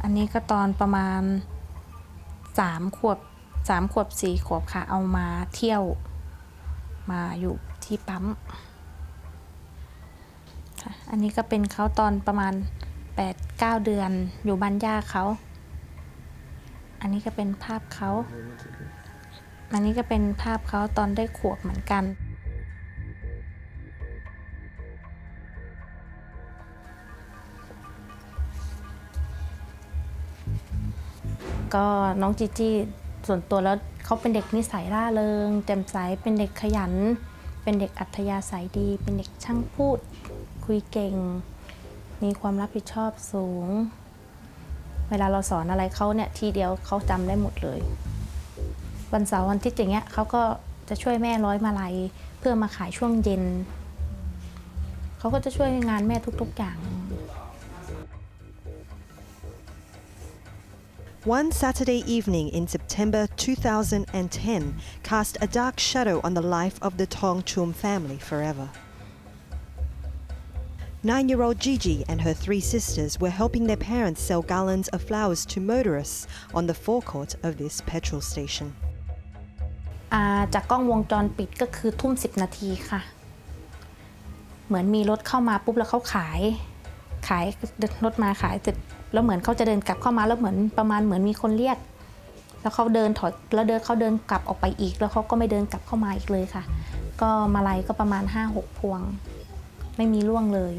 อันนี้ก็ตอนประมาณ3 ขวบ4 ขวบค่ะเอามาเที่ยวมาอยู่ที่ปั๊มอันนี้ก็เป็นเขาตอนประมาณ 8-9 เดือนอยู่บ้านย่าเขาอันนี้ก็เป็นภาพเขาอันนี้ก็เป็นภาพเขาตอนได้ขวบเหมือนกันก็น้องจีจี้ส่วนตัวแล้วเขาเป็นเด็กนิสัยร่าเริงแจ่มใสเป็นเด็กขยันเป็นเด็กอัธยาศัยดีเป็นเด็กช่างพูดคุยเก่งมีความรับผิดชอบสูงเวลาเราสอนอะไรเขาเนี่ยทีเดียวเขาจำได้หมดเลยวันเสาร์วันอาทิตย์อย่างเงี้ยเขาก็จะช่วยแม่ร้อยมาลัยเพื่อมาขายช่วงเย็นเขาก็จะช่วยงานแม่ทุกๆอย่างOne Saturday evening in September 2010 cast a dark shadow on the life of the Thong Chum family forever. 9-year-old Gigi and her 3 sisters were helping their parents sell gallons of flowers to motorists on the forecourt of this petrol station. จากกล้องวงจรปิดก็คือ20:10 นาทีค่ะเหมือนมีรถเข้ามาปุ๊บแล้วเขาขายรถมาขายเสร็จแล้วเหมือนเขาจะเดินกลับเข้ามาแล้วเหมือนประมาณเหมือนมีคนเรียกแล้วเขาเดินถอยแล้วเขาเดินกลับออกไปอีกแล้วเขาก็ไม่เดินกลับเข้ามาอีกเลยค่ะก็มาลัยก็ประมาณ 5-6 พวงไม่มีร่วงเลย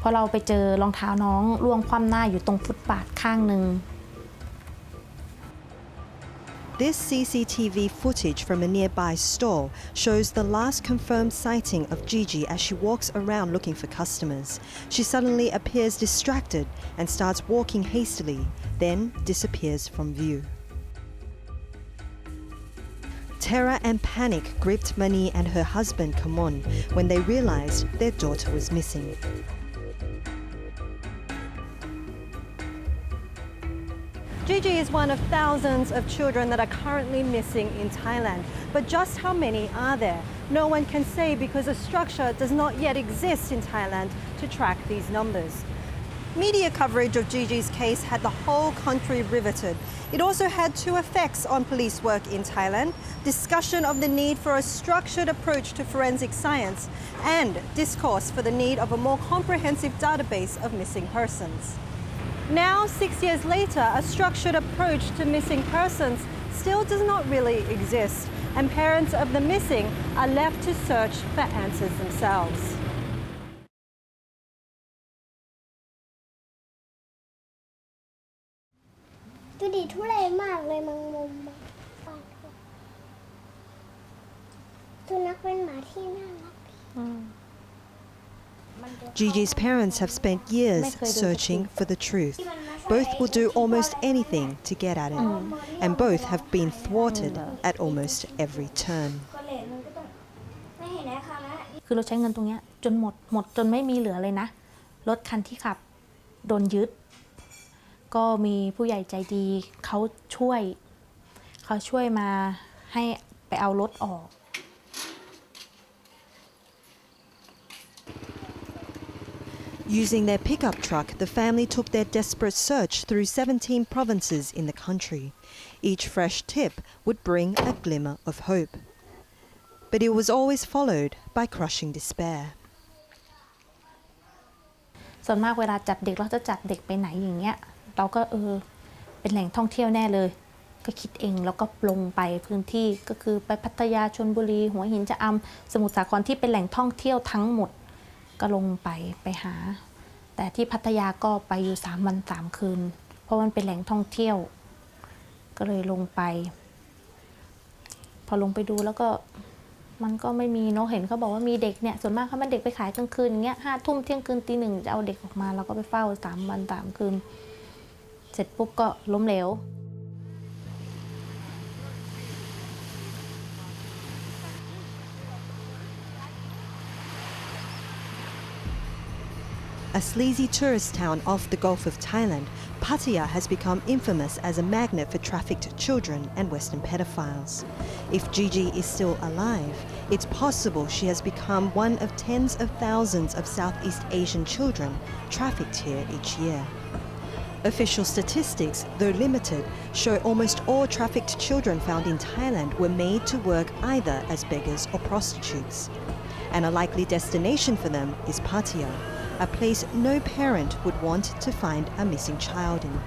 พอเราไปเจอรองเท้าน้องร่วงคว่ำหน้าอยู่ตรงฟุตบาทข้างหนึ่งThis CCTV footage from a nearby store shows the last confirmed sighting of Gigi as she walks around looking for customers. She suddenly appears distracted and starts walking hastily, then disappears from view. Terror and panic gripped Mani and her husband Kamon when they realized their daughter was missing. Gigi is one of thousands of children that are currently missing in Thailand. But just how many are there? No one can say because a structure does not yet exist in Thailand to track these numbers. Media coverage of Gigi's case had the whole country riveted. It also had 2 effects on police work in Thailand: discussion of the need for a structured approach to forensic science and discourse for the need of a more comprehensive database of missing persons. Now, 6 years later, a structured approach to missing persons still does not really exist, and parents of the missing are left to search for answers themselves. ดูดิทุเรศมากเลยมังมุมสุนัขเป็นหมาที่น่ารักGigi's parents have spent years searching for the truth. Both will do almost anything to get at it, and both have been thwarted at almost every turn. คือเราใช้เงินตรงนี้จนหมดจนไม่มีเหลือเลยนะรถคันที่ขับโดนยึดก็มีผู้ใหญ่ใจดีเขาช่วยมาให้ไปเอารถออก Using their pickup truck, the family took their desperate search through 17 provinces in the country. Each fresh tip would bring a glimmer of hope. But it was always followed by crushing despair. ส่วนมากเวลาจับเด็กเราจะจับเด็กไปไหนอย่างเงี้ยเราก็เป็นแหล่งท่องเที่ยวแน่เลยก็คิดเองแล้วก็ลงไปพื้นที่ก็คือไปพัทยาชลบุรีหัวหินชะอำสมุทรสาครที่เป็นแหล่งท่องเที่ยวทั้งหมดก็ลงไปหาแต่ที่พัทยาก็ไปอยู่3 วัน 3 คืนเพราะมันเป็นแหล่งท่องเที่ยวก็เลยลงไปพอลงไปดูแล้วก็มันก็ไม่มีเนาะเห็นเขาบอกว่ามีเด็กเนี่ยส่วนมากเขามาเด็กไปขายกลางคืนอย่างเงี้ย5 ทุ่มเที่ยงคืนตี 1จะเอาเด็กออกมาเราก็ไปเฝ้า3 วัน 3 คืนเสร็จปุ๊บก็ล้มเหลวA sleazy tourist town off the Gulf of Thailand, Pattaya has become infamous as a magnet for trafficked children and Western pedophiles. If Gigi is still alive, it's possible she has become one of tens of thousands of Southeast Asian children trafficked here each year. Official statistics, though limited, show almost all trafficked children found in Thailand were made to work either as beggars or prostitutes. And a likely destination for them is Pattaya, a place no parent would want to find a missing child in.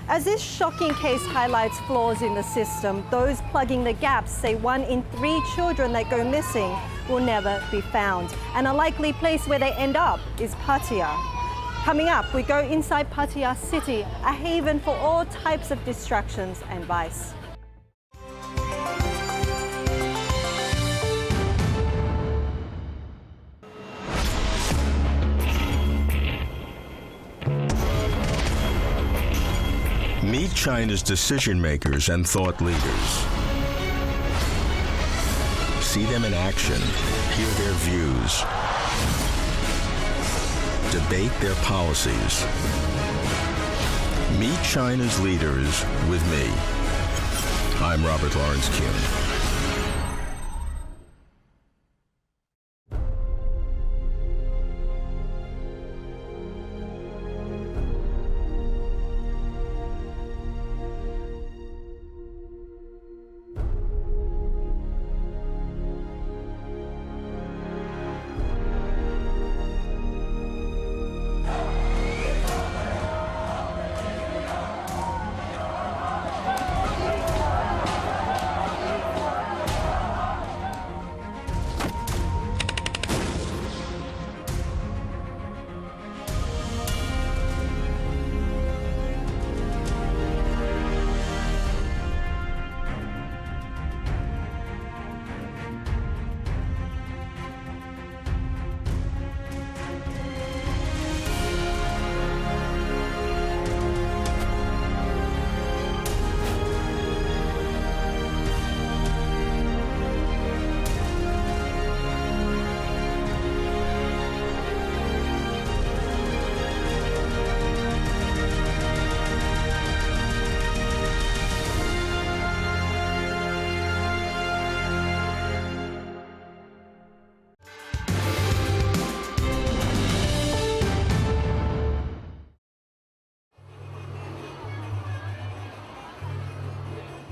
As this shocking case highlights flaws in the system, those plugging the gaps say 1 in 3 children that go missing will never be found. And a likely place where they end up is Pattaya. Coming up, we go inside Pattaya city, a haven for all types of distractions and vice. Meet China's decision makers and thought leaders. See them in action, hear their views, debate their policies. Meet China's leaders with me. I'm Robert Lawrence Kim.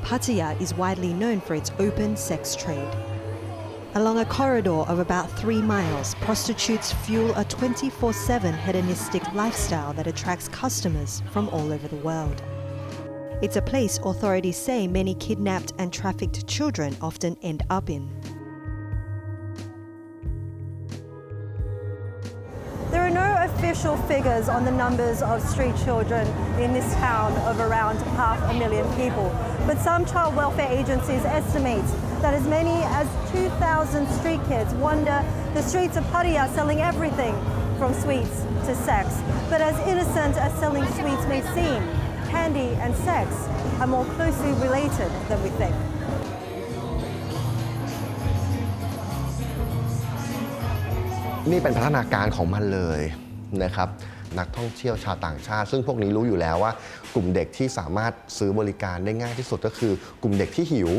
Pattaya is widely known for its open sex trade. Along a corridor of about 3 miles, prostitutes fuel a 24/7 hedonistic lifestyle that attracts customers from all over the world. It's a place authorities say many kidnapped and trafficked children often end up in. There are no official figures on the numbers of street children in this town of around 500,000 people, but some child welfare agencies estimate that as many as 2,000 street kids wander the streets of Pattaya selling everything from sweets to sex. But as innocent as selling sweets may seem, candy and sex are more closely related than we think. นี่เป็นพัฒนาการของมันเลยนะครับนักท่องเที่ยวชาวต่างชาติซึ่งพวกนี้รู้อยู่แล้วว่ากลุ่มเด็กที่สามารถซื้อบริการได้ง่ายที่สุดก็คือกลุ่มเด็กที่หิว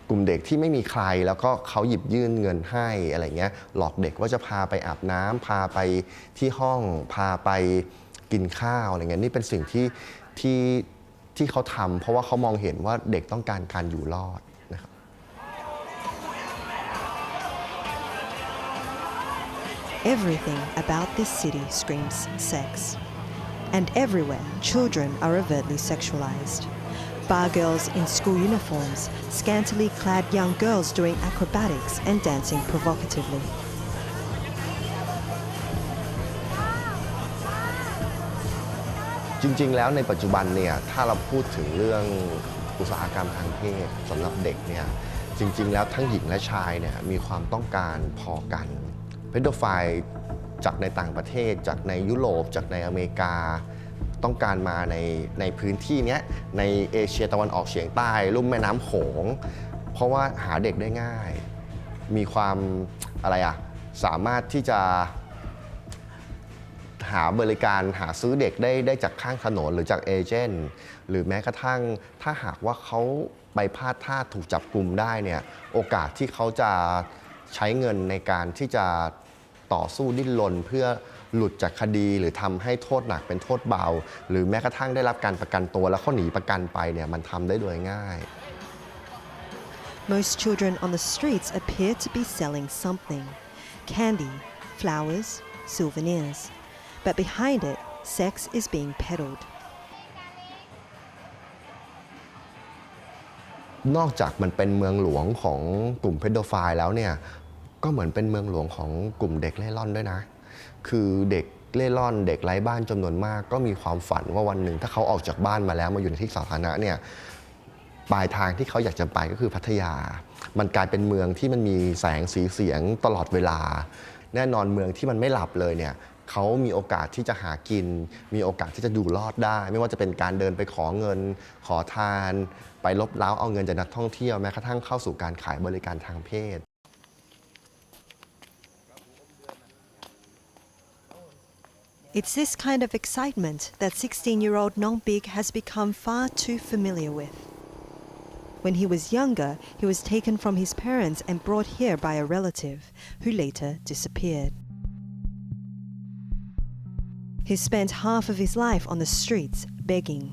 กลุ่มเด็กที่ไม่มีใครแล้วก็เขาหยิบยื่นเงินให้อะไรเงี้ยหลอกเด็กว่าจะพาไปอาบน้ำพาไปที่ห้องพาไปกินข้าวอะไรเงี้ยนี่เป็นสิ่งที่เขาทำเพราะว่าเขามองเห็นว่าเด็กต้องการการอยู่รอดนะครับ Everything about this city screams sex. And everywhere, children are overtly sexualized. Bar girls in school uniforms, scantily clad young girls doing acrobatics and dancing provocatively. จริงๆแล้วในปัจจุบันเนี่ยถ้าเราพูดถึงเรื่องอุตสาหกรรมทางเพศสำหรับเด็กเนี่ยจริงๆแล้วทั้งหญิงและชายเนี่ยมีความต้องการพอกันเพดโดไฟล์จากในต่างประเทศจากในยุโรปจากในอเมริกาต้องการมาในพื้นที่นี้ในเอเชียตะวันออกเฉียงใต้ลุ่มแม่น้ำโขงเพราะว่าหาเด็กได้ง่ายมีความสามารถที่จะหาบริการหาซื้อเด็กได้จากข้างถนนหรือจากเอเจนต์หรือแม้กระทั่งถ้าหากว่าเขาไปพลาดท่าถูกจับกุมได้เนี่ยโอกาสที่เขาจะใช้เงินในการที่จะต่อสู้ดิ้นรนเพื่อ หลุดจากคดีหรือทำให้โทษหนักเป็นโทษเบาหรือแม้กระทั่งได้รับการประกันตัวแล้วเขาหนีประกันไปเนี่ยมันทำได้โดยง่าย Most children on the streets appear to be selling something: candy, flowers, souvenirs. But behind it, sex is being peddled. นอกจากมันเป็นเมืองหลวงของกลุ่มเพดโดไฟล์แล้วเนี่ยก็เหมือนเป็นเมืองหลวงของกลุ่มเด็กเล่ร่อนด้วยนะคือเด็กเล่ร่อนเด็กไร้บ้านจำนวนมากก็มีความฝันว่าวันหนึ่งถ้าเขาออกจากบ้านมาแล้วมาอยู่ในที่สาธารณะเนี่ยปลายทางที่เขาอยากจะไปก็คือพัทยามันกลายเป็นเมืองที่มันมีแสงสีเสียงตลอดเวลาแน่นอนเมืองที่มันไม่หลับเลยเนี่ยเขามีโอกาสที่จะหากินมีโอกาสที่จะอยู่รอดได้ไม่ว่าจะเป็นการเดินไปขอเงินขอทานไปลบเล้าเอาเงินจากนักท่องเที่ยวแม้กระทั่งเข้าสู่การขายบริการทางเพศ It's this kind of excitement that 16-year-old Nong Big has become far too familiar with. When he was younger, he was taken from his parents and brought here by a relative, who later disappeared. He spent half of his life on the streets, begging.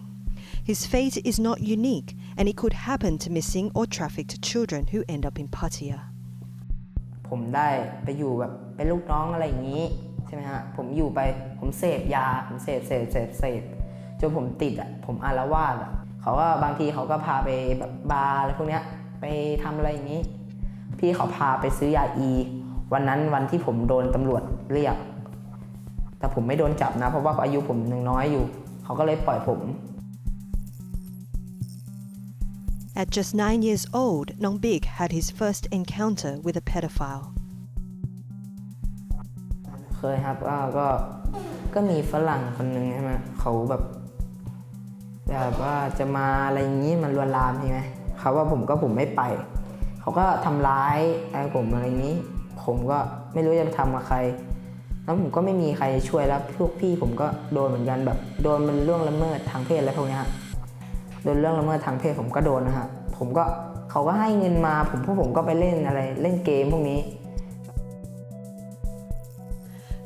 His fate is not unique, and it could happen to missing or trafficked children who end up in Pattaya. ผมได้ไปอยู่แบบเป็นลูกน้องอะไรอย่างนี้ใช่ไหมฮะผมอยู่ไปผมเสพยาผมเสพจนผมติดอ่ะผมอาละวาดอ่ะเขาก็บางทีเขาก็พาไปแบบบาร์อะไรพวกเนี้ยไปทำอะไรอย่างนี้พี่เขาพาไปซื้อยาอีวันที่ผมโดนตำรวจเรียกแต่ผมไม่โดนจับนะเพราะว่าอายุผมยังน้อยอยู่เขาก็เลยปล่อยผม At just 9 years old, Nong Big had his first encounter with a pedophile. เคยครับก็มีฝรั่งคนหนึ่งใช่ไหมเขาแบบว่าจะมาอะไรอย่างนี้มันลวนลามใช่ไหมเขาว่าผมไม่ไปเขาก็ทำร้ายผมอะไรอย่างนี้ผมก็ไม่รู้จะทำกับใครแล้วผมก็ไม่มีใครช่วยแล้วพวกพี่ผมก็โดนเหมือนกันแบบโดนมันล่วงละเมิดทางเพศอะไรพวกนี้ฮะโดนเรื่องละเมิดทางเพศผมก็โดนนะฮะเขาก็ให้เงินมาผมก็ไปเล่นเกมพวกนี้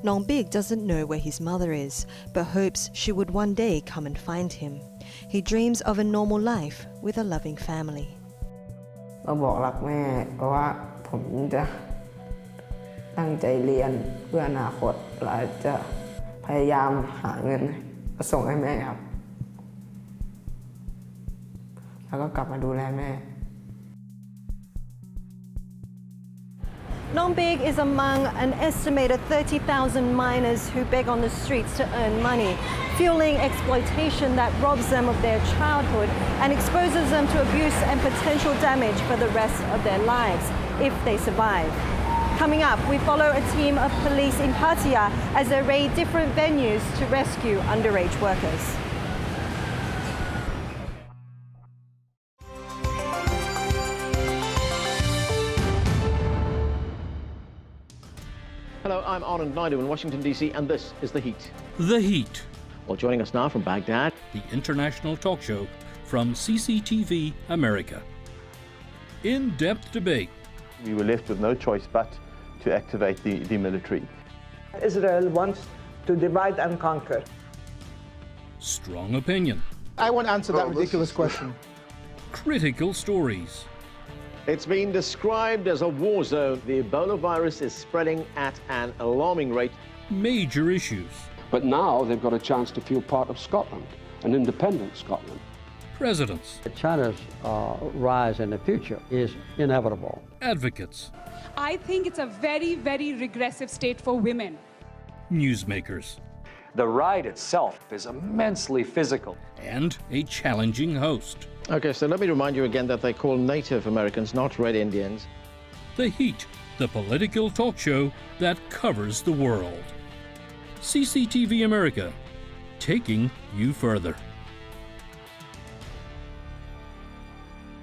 Nong Big doesn't know where his mother is, but hopes she would one day come and find him. He dreams of a normal life with a loving family. ก็บอกรักแม่เพราะว่าผมจะตั้งใจเรียนเพื่ออนาคตและจะพยายามหาเงินมาส่งให้แม่ครับแล้วก็กลับมาดูแลแม่ Nong Big is among an estimated 30,000 minors who beg on the streets to earn money, fueling exploitation that robs them of their childhood and exposes them to abuse and potential damage for the rest of their lives, if they survive. Coming up, we follow a team of police in Pattaya as they raid different venues to rescue underage workers. Hello, I'm Anand Naidu in Washington, D.C., and this is The Heat. The Heat, Well, joining us now from Baghdad, the international talk show from CCTV America. In-depth debate, We were left with no choice but to activate the military. Israel wants to divide and conquer. strong opinion, I won't answer that ridiculous question. critical stories, it's been described as a war zone. The Ebola virus is spreading at an alarming rate. major issues, But now they've got a chance to feel part of Scotland, an independent Scotland. presidents, China's rise in the future is inevitable. advocates, I think it's a very, very regressive state for women. newsmakers, The ride itself is immensely physical. and a challenging host. Okay, so let me remind you again that they call Native Americans, not Red Indians. The Heat, the political talk show that covers the world. CCTV America, taking you further.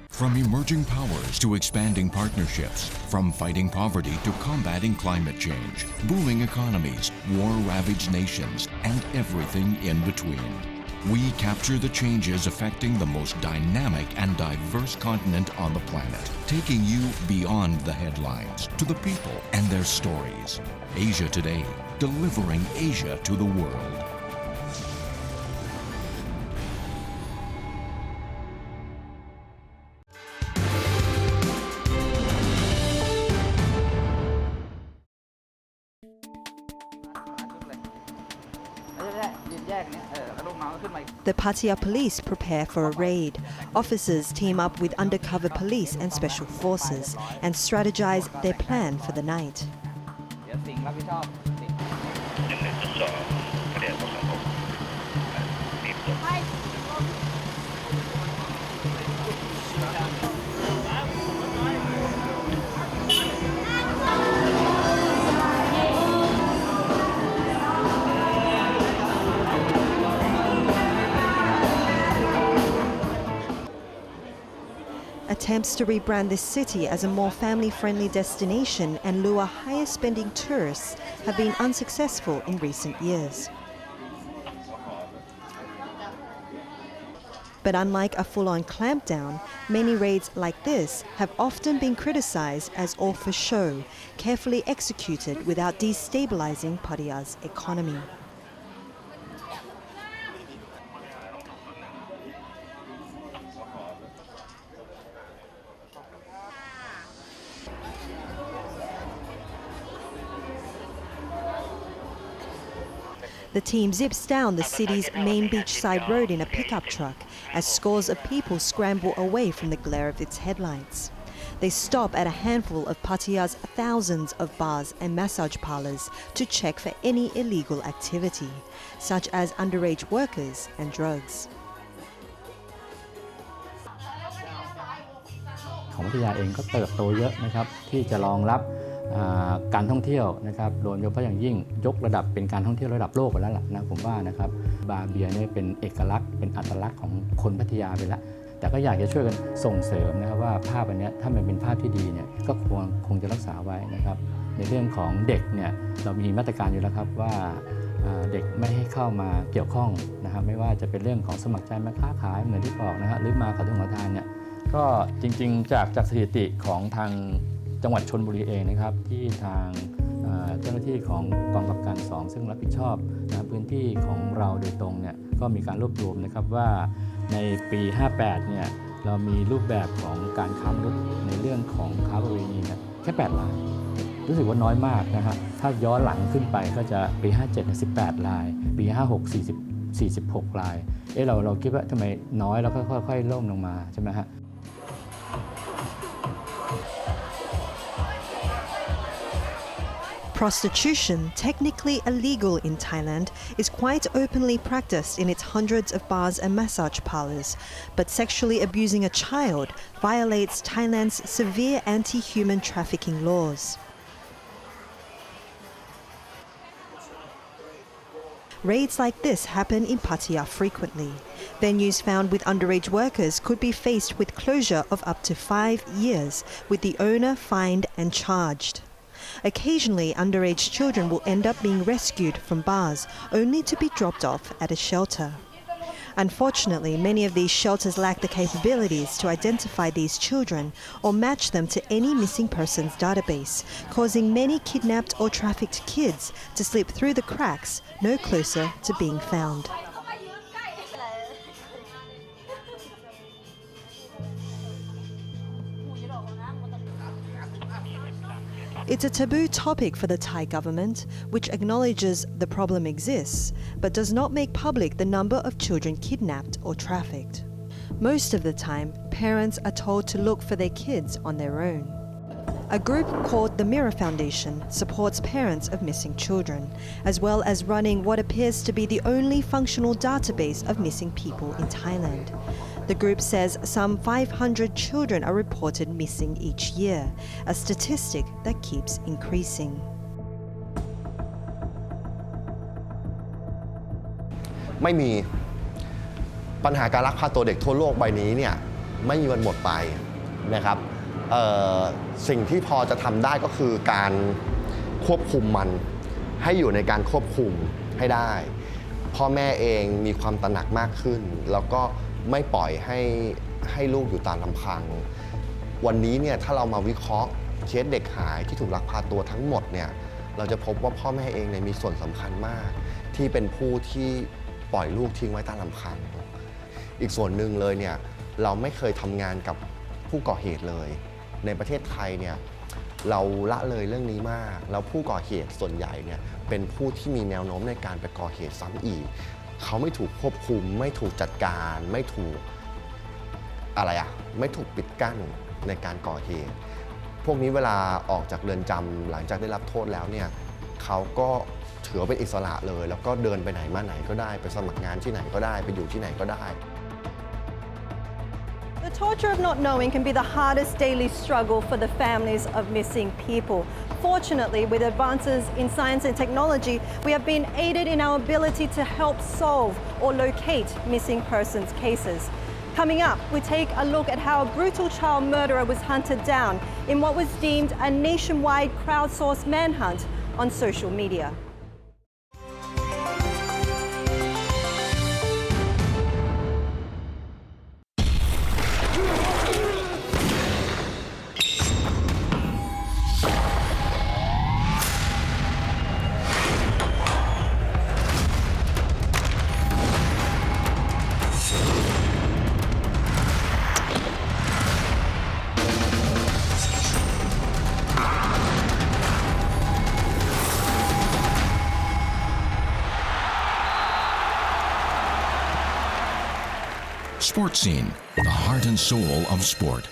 From emerging powers to expanding partnerships, from fighting poverty to combating climate change, booming economies, war-ravaged nations, and everything in between. we capture the changes affecting the most dynamic and diverse continent on the planet, taking you beyond the headlines to the people and their stories. Asia Today, delivering Asia to the world. The Pattaya police prepare for a raid. Officers team up with undercover police and special forces and strategize their plan for the night. Attempts to rebrand this city as a more family-friendly destination and lure higher-spending tourists have been unsuccessful in recent years. But unlike a full-on clampdown, many raids like this have often been criticized as all for show, carefully executed without destabilizing Pattaya's economy. The team zips down the city's main beachside road in a pickup truck as scores of people scramble away from the glare of its headlights. They stop at a handful of Pattaya's thousands of bars and massage parlors to check for any illegal activity, such as underage workers and drugs. ของพัทยาเองก็เติบโตเยอะนะครับที่จะรองรับการท่องเที่ยวนะครับโดยเฉพาะอย่างยิ่งยกระดับเป็นการท่องเที่ยวระดับโลกไปแล้วล่ะนะผมว่านะครับบาร์เบียร์นี่เป็นเอกลักษณ์เป็นอัตลักษณ์ของคนพัทยาไปแล้วแต่ก็อยากจะช่วยกันส่งเสริมนะครับว่าภาพอันนี้ถ้ามันเป็นภาพที่ดีเนี่ยก็คงจะรักษาไว้นะครับในเรื่องของเด็กเนี่ยเรามีมาตรการอยู่แล้วครับว่าเด็กไม่ให้เข้ามาเกี่ยวข้องนะครับไม่ว่าจะเป็นเรื่องของสมัครใจมาค้าขายเหมือนที่บอกนะครับหรือมาขอทานเนี่ยก็จริงๆจากสถิติของทางจังหวัดชลบุรีเองนะครับที่ทางเจ้าหน้าที่ของกองกำกับการ2ซึ่งรับผิดชอบพื้นที่ของเราโดยตรงเนี่ยก็มีการรวบรวมนะครับว่าในปี58เนี่ยเรามีรูปแบบของการค้ามนุษย์ในเรื่องของค้าประเวณีนะแค่8รายรู้สึกว่าน้อยมากนะฮะถ้าย้อนหลังขึ้นไปก็จะปี57 18รายปี56 46รายเราคิดว่าทำไมน้อยแล้วก็ค่อยๆล่มลงมาใช่ไหมฮะProstitution, technically illegal in Thailand, is quite openly practiced in its hundreds of bars and massage parlors, but sexually abusing a child violates Thailand's severe anti-human trafficking laws. Raids like this happen in Pattaya frequently. Venues found with underage workers could be faced with closure of up to 5 years, with the owner fined and charged. Occasionally, underage children will end up being rescued from bars, only to be dropped off at a shelter. Unfortunately, many of these shelters lack the capabilities to identify these children or match them to any missing persons database, causing many kidnapped or trafficked kids to slip through the cracks, no closer to being found. It's a taboo topic for the Thai government, which acknowledges the problem exists, but does not make public the number of children kidnapped or trafficked. Most of the time, parents are told to look for their kids on their own. A group called the Mirror Foundation supports parents of missing children, as well as running what appears to be the only functional database of missing people in Thailand. The group says some 500 children are reported missing each year, a statistic that keeps increasing. ไม่มีปัญหาการลักพาตัวเด็กทั่วโลกใบนี้เนี่ยไม่มีวันหมดไปนะครับสิ่งที่พอจะทำได้ก็คือการควบคุมมันให้อยู่ในการควบคุมให้ได้ พ่อแม่เองมีความตระหนักมากขึ้นแล้วก็ไม่ปล่อยให้ลูกอยู่ตามลำพังวันนี้เนี่ยถ้าเรามาวิเคราะห์เคสเด็กหายที่ถูกลักพาตัวทั้งหมดเนี่ยเราจะพบว่าพ่อแม่เองเนี่ยมีส่วนสำคัญมากที่เป็นผู้ที่ปล่อยลูกทิ้งไว้ตามลำพังอีกส่วนหนึ่งเลยเนี่ยเราไม่เคยทำงานกับผู้ก่อเหตุเลยในประเทศไทยเนี่ยเราละเลยเรื่องนี้มากแล้วผู้ก่อเหตุส่วนใหญ่เนี่ยเป็นผู้ที่มีแนวโน้มในการไปก่อเหตุซ้ำอีกเขาไม่ถูกควบคุมไม่ถูกจัดการไม่ถูกไม่ถูกปิดกั้นในการก่อเหตุพวกนี้เวลาออกจากเรือนจำหลังจากได้รับโทษแล้วเนี่ยเขาก็ถือว่าเป็นอิสระเลยแล้วก็เดินไปไหนมาไหนก็ได้ไปสมัครงานที่ไหนก็ได้ไปอยู่ที่ไหนก็ได้ The torture of not knowing can be the hardest daily struggle for the families of missing people. Fortunately, with advances in science and technology, we have been aided in our ability to help solve or locate missing persons cases. Coming up, we take a look at how a brutal child murderer was hunted down in what was deemed a nationwide crowdsourced manhunt on social media. Sports Scene, the heart and soul of sport.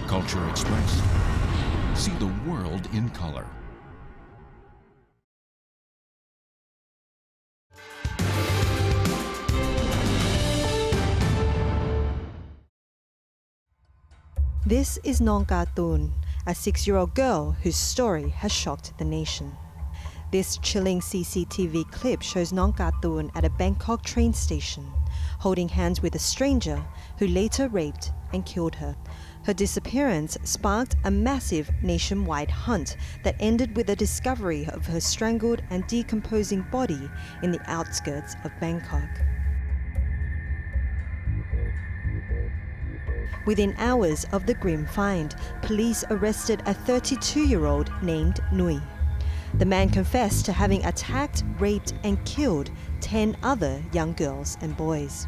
Culture Express. See the world in color. This is Nong Kartun, a 6-year-old girl whose story has shocked the nation. This chilling CCTV clip shows Nong Kartun at a Bangkok train station, holding hands with a stranger who later raped and killed her. Her disappearance sparked a massive nationwide hunt that ended with the discovery of her strangled and decomposing body in the outskirts of Bangkok. Within hours of the grim find, police arrested a 32-year-old named Nui. The man confessed to having attacked, raped and killed 10 other young girls and boys.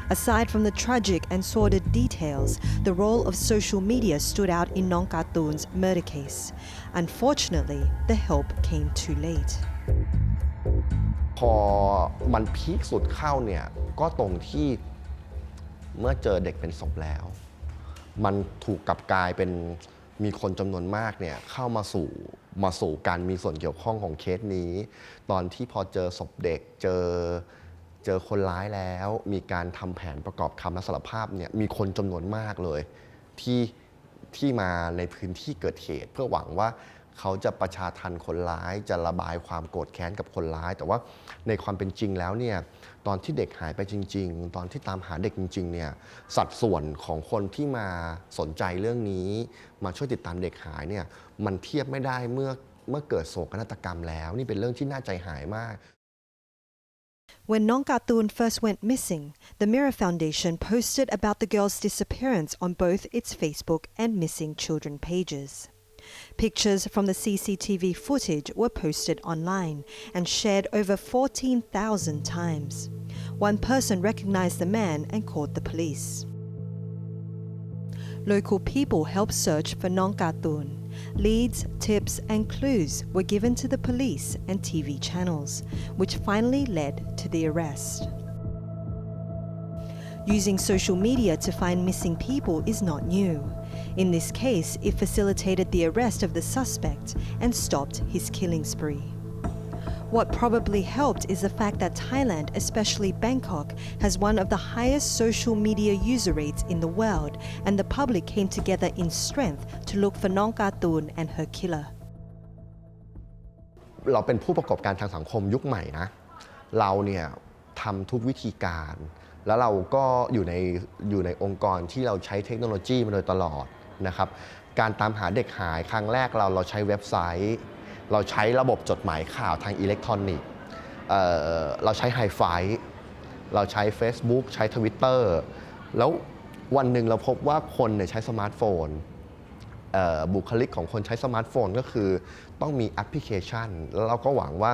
Aside from the tragic and sordid details, the role of social media stood out in Nong Kartun's murder case. Unfortunately, the help came too late. พอมันพีคสุดเข้าเนี่ยก็ตรงที่เมื่อเจอเด็กเป็นศพแล้วมันถูกกลับกลายเป็นมีคนจำนวนมากเนี่ยเข้ามาสู่การมีส่วนเกี่ยวข้องของเคสนี้ตอนที่พอเจอศพเด็กเจอคนร้ายแล้วมีการทำแผนประกอบคำรับสารภาพเนี่ยมีคนจำนวนมากเลยที่มาในพื้นที่เกิดเหตุเพื่อหวังว่าเขาจะประชาทัณฑ์คนร้ายจะระบายความโกรธแค้นกับคนร้ายแต่ว่าในความเป็นจริงแล้วเนี่ยตอนที่เด็กหายไปจริงๆตอนที่ตามหาเด็กจริงๆเนี่ยสัดส่วนของคนที่มาสนใจเรื่องนี้มาช่วยติดตามเด็กหายเนี่ยมันเทียบไม่ได้เมื่อเกิดโศกนาฏกรรมแล้วนี่เป็นเรื่องที่น่าใจหายมาก When Nong Kartun first went missing, the Mirror Foundation posted about the girl's disappearance on both its Facebook and Missing Children pages. Pictures from the CCTV footage were posted online and shared over 14,000 times. One person recognized the man and called the police. Local people helped search for Nong Kartun. Leads, tips and clues were given to the police and TV channels, which finally led to the arrest. Using social media to find missing people is not new. In this case, it facilitated the arrest of the suspect and stopped his killing spree. What probably helped is the fact that Thailand, especially Bangkok, has one of the highest social media user rates in the world, and the public came together in strength to look for Nong Kartun and her killer. เราเป็นผู้ประกอบการทางสังคมยุคใหม่นะเราเนี่ย ทำทุกวิธีการ แล้วเราก็อยู่ในองค์กรที่เราใช้เทคโนโลยีมาโดยตลอดนะครับการตามหาเด็กหายครั้งแรกเราใช้เว็บไซต์ เราใช้ระบบจดหมายข่าวทางอิเล็กทรอนิกส์เราใช้ไฮไฟเราใช้ Facebook ใช้ Twitter แล้ววันหนึ่งเราพบว่าคนใช้สมาร์ทโฟนบุคลิกของคนใช้สมาร์ทโฟนก็คือต้องมีแอปพลิเคชันแล้วเราก็หวังว่า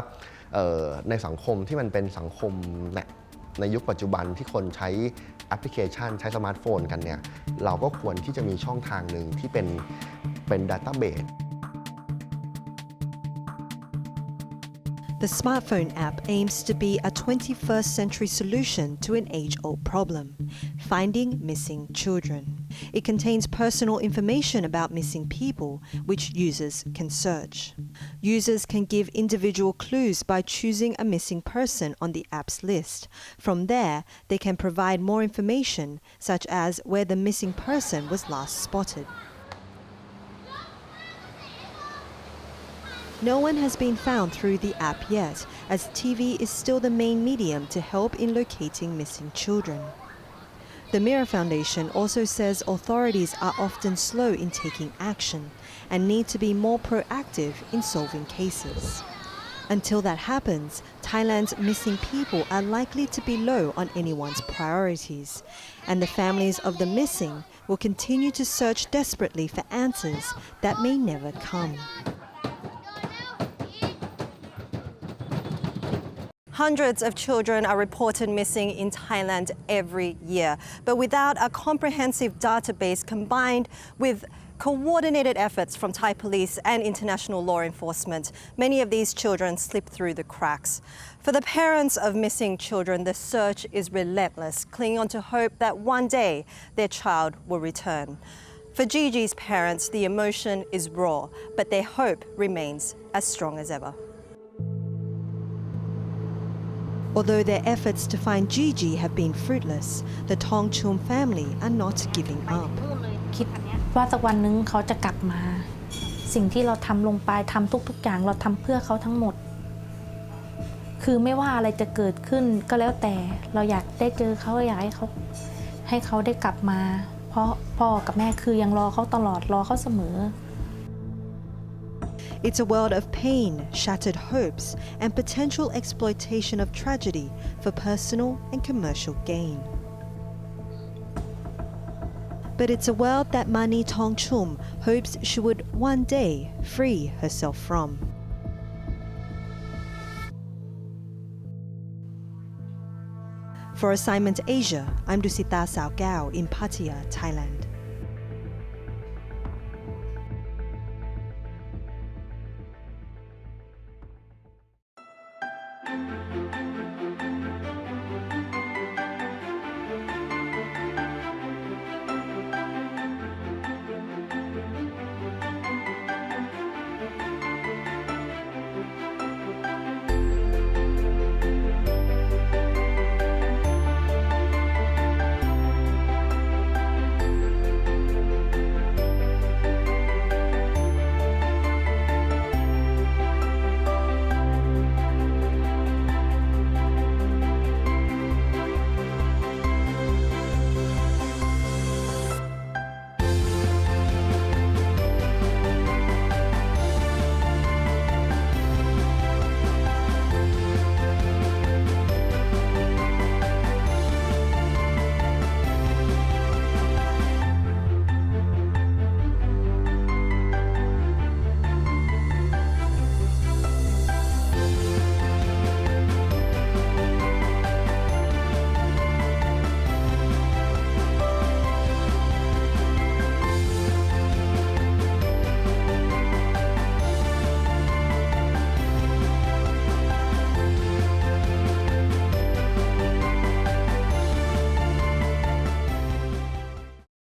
ในสังคมที่มันเป็นสังคมในยุคปัจจุบันที่คนใช้แอปพลิเคชันใช้สมาร์ทโฟนกันเนี่ยเราก็ควรที่จะมีช่องทางหนึ่งที่เป็นดัตต้าเบส The smartphone app aims to be a 21st century solution to an age-old problem, finding missing children. It contains personal information about missing people, which users can search. Users can give individual clues by choosing a missing person on the app's list. From there, they can provide more information, such as where the missing person was last spotted. No one has been found through the app yet, as TV is still the main medium to help in locating missing children. The Mirror Foundation also says authorities are often slow in taking action and need to be more proactive in solving cases. Until that happens, Thailand's missing people are likely to be low on anyone's priorities, and the families of the missing will continue to search desperately for answers that may never come. Hundreds of children are reported missing in Thailand every year, but without a comprehensive database combined with coordinated efforts from Thai police and international law enforcement, many of these children slip through the cracks. For the parents of missing children, the search is relentless, clinging on to hope that one day their child will return. For Gigi's parents, the emotion is raw, but their hope remains as strong as ever. Although their efforts to find Gigi have been fruitless, the Thongchum family are not giving up. คิดว่าสักวันนึงเขาจะกลับมา สิ่งที่เราทำลงไปทำทุกๆอย่างเราทำเพื่อเขาทั้งหมด คือไม่ว่าอะไรจะเกิดขึ้นก็แล้วแต่เราอยากได้เจอเขาอยากให้เขาได้กลับมา เพราะพ่อกับแม่คือยังรอเขาตลอดรอเขาเสมอ It's a world of pain, shattered hopes, and potential exploitation of tragedy for personal and commercial gain. But it's a world that Mani Thongchum hopes she would one day free herself from. For Assignment Asia, I'm Dusita Saokaew in Pattaya, Thailand.